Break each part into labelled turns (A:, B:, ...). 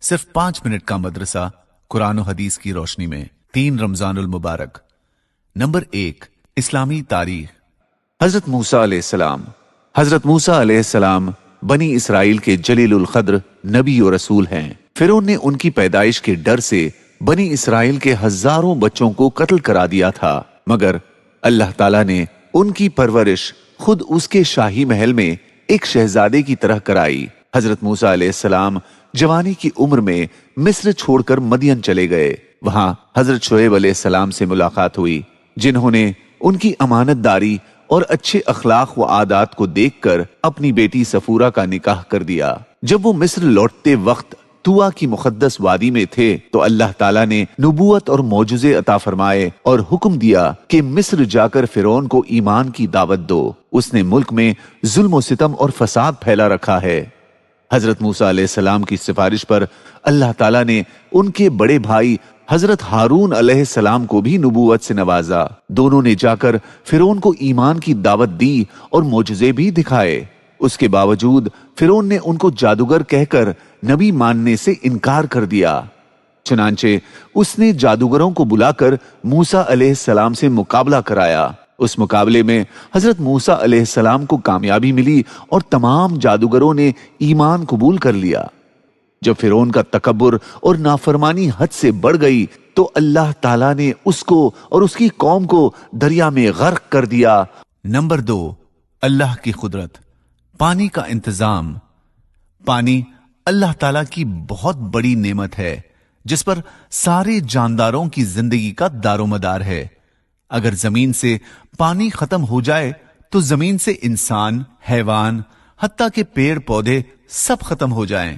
A: صرف 5 منٹ کا مدرسہ قرآن و حدیث کی روشنی میں 3 رمضان المبارک۔ نمبر 1، اسلامی تاریخ۔
B: حضرت موسیٰ علیہ السلام۔ حضرت موسیٰ علیہ السلام بنی اسرائیل کے جلیل القدر نبی و رسول ہیں۔ فرعون نے ان کی پیدائش کے ڈر سے بنی اسرائیل کے ہزاروں بچوں کو قتل کرا دیا تھا، مگر اللہ تعالیٰ نے ان کی پرورش خود اس کے شاہی محل میں ایک شہزادے کی طرح کرائی۔ حضرت موسیٰ علیہ السلام جوانی کی عمر میں مصر چھوڑ کر مدین چلے گئے۔ وہاں حضرت شعیب علیہ السلام سے ملاقات ہوئی، جنہوں نے ان کی امانت داری اور اچھے اخلاق و عادات کو دیکھ کر اپنی بیٹی صفورہ کا نکاح کر دیا۔ جب وہ مصر لوٹتے وقت طوٰ کی مقدس وادی میں تھے تو اللہ تعالیٰ نے نبوت اور معجزے عطا فرمائے اور حکم دیا کہ مصر جا کر فرعون کو ایمان کی دعوت دو، اس نے ملک میں ظلم و ستم اور فساد پھیلا رکھا ہے۔ حضرت موسیٰ علیہ السلام کی سفارش پر اللہ تعالیٰ نے ان کے بڑے بھائی حضرت ہارون علیہ السلام کو بھی نبوت سے نوازا۔ دونوں نے جا کر فرعون کو ایمان کی دعوت دی اور معجزے بھی دکھائے۔ اس کے باوجود فرعون نے ان کو جادوگر کہہ کر نبی ماننے سے انکار کر دیا۔ چنانچہ اس نے جادوگروں کو بلا کر موسیٰ علیہ السلام سے مقابلہ کرایا۔ اس مقابلے میں حضرت موسیٰ علیہ السلام کو کامیابی ملی اور تمام جادوگروں نے ایمان قبول کر لیا۔ جب فرعون کا تکبر اور نافرمانی حد سے بڑھ گئی تو اللہ تعالیٰ نے اس کو اور اس کی قوم کو دریا میں غرق کر دیا۔
A: نمبر 2، اللہ کی قدرت، پانی کا انتظام۔ پانی اللہ تعالیٰ کی بہت بڑی نعمت ہے جس پر سارے جانداروں کی زندگی کا دار و مدار ہے۔ اگر زمین سے پانی ختم ہو جائے تو زمین سے انسان، حیوان، حتیٰ کہ پیڑ پودے سب ختم ہو جائیں۔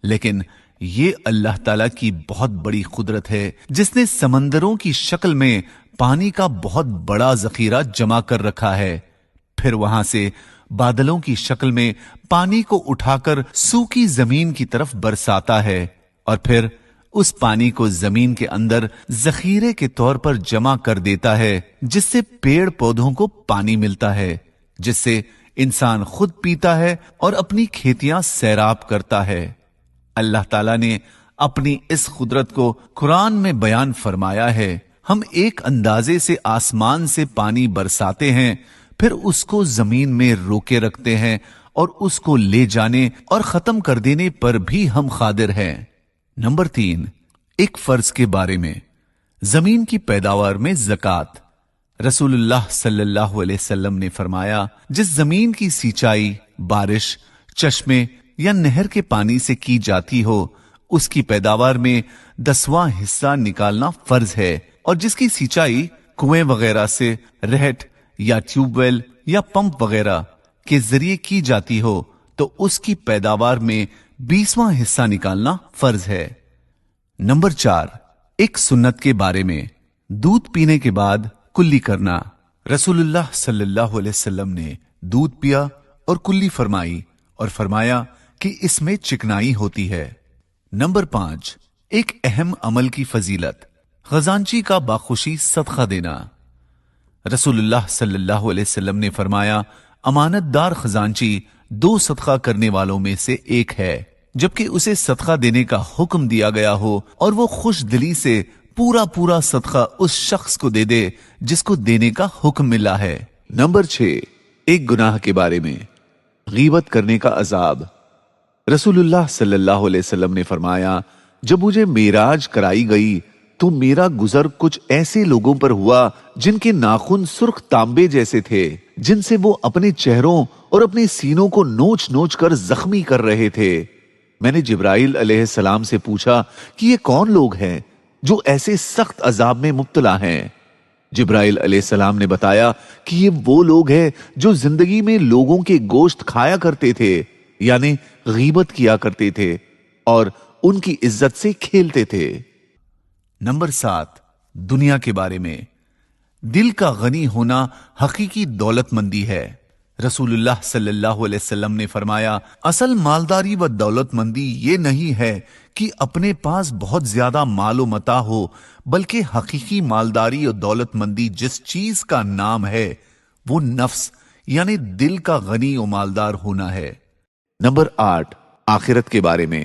A: لیکن یہ اللہ تعالیٰ کی بہت بڑی قدرت ہے جس نے سمندروں کی شکل میں پانی کا بہت بڑا ذخیرہ جمع کر رکھا ہے، پھر وہاں سے بادلوں کی شکل میں پانی کو اٹھا کر سوکھی زمین کی طرف برساتا ہے اور پھر اس پانی کو زمین کے اندر ذخیرے کے طور پر جمع کر دیتا ہے، جس سے پیڑ پودوں کو پانی ملتا ہے، جس سے انسان خود پیتا ہے اور اپنی کھیتیاں سیراب کرتا ہے۔ اللہ تعالیٰ نے اپنی اس قدرت کو قرآن میں بیان فرمایا ہے۔ ہم ایک اندازے سے آسمان سے پانی برساتے ہیں، پھر اس کو زمین میں روکے رکھتے ہیں اور اس کو لے جانے اور ختم کر دینے پر بھی ہم قادر ہیں۔ نمبر 3، ایک فرض کے بارے میں، زمین کی پیداوار میں زکوٰۃ۔ رسول اللہ صلی اللہ علیہ وسلم نے فرمایا، جس زمین کی سینچائی بارش، چشمے یا نہر کے پانی سے کی جاتی ہو، اس کی پیداوار میں 10واں حصہ نکالنا فرض ہے، اور جس کی سینچائی کنویں وغیرہ سے، رہٹ یا ٹیوب ویل یا پمپ وغیرہ کے ذریعے کی جاتی ہو تو اس کی پیداوار میں 20واں حصہ نکالنا فرض ہے۔ نمبر 4، ایک سنت کے بارے میں، دودھ پینے کے بعد کلی کرنا۔ رسول اللہ صلی اللہ علیہ وسلم نے دودھ پیا اور کلی فرمائی اور فرمایا کہ اس میں چکنائی ہوتی ہے۔ نمبر 5، ایک اہم عمل کی فضیلت، خزانچی کا باخوشی صدقہ دینا۔ رسول اللہ صلی اللہ علیہ وسلم نے فرمایا، امانت دار خزانچی 2 صدقہ کرنے والوں میں سے ایک ہے، جبکہ اسے صدقہ دینے کا حکم دیا گیا ہو اور وہ خوش دلی سے پورا صدقہ اس شخص کو دے دے جس کو دینے کا حکم ملا ہے۔
B: نمبر 6، ایک گناہ کے بارے میں، غیبت کرنے کا عذاب۔ رسول اللہ صلی اللہ علیہ وسلم نے فرمایا، جب مجھے معراج کرائی گئی تو میرا گزر کچھ ایسے لوگوں پر ہوا جن کے ناخن سرخ تانبے جیسے تھے، جن سے وہ اپنے چہروں اور اپنے سینوں کو نوچ نوچ کر زخمی کر رہے تھے۔ میں نے جبرائیل علیہ السلام سے پوچھا کہ یہ کون لوگ ہیں جو ایسے سخت عذاب میں مبتلا ہیں؟ جبرائیل علیہ السلام نے بتایا کہ یہ وہ لوگ ہیں جو زندگی میں لوگوں کے گوشت کھایا کرتے تھے، یعنی غیبت کیا کرتے تھے اور ان کی عزت سے کھیلتے تھے۔
A: نمبر 7، دنیا کے بارے میں، دل کا غنی ہونا حقیقی دولت مندی ہے۔ رسول اللہ صلی اللہ علیہ وسلم نے فرمایا، اصل مالداری و دولت مندی یہ نہیں ہے کہ اپنے پاس بہت زیادہ مال و متاع ہو، بلکہ حقیقی مالداری اور دولت مندی جس چیز کا نام ہے وہ نفس یعنی دل کا غنی و مالدار ہونا ہے۔
B: نمبر 8، آخرت کے بارے میں،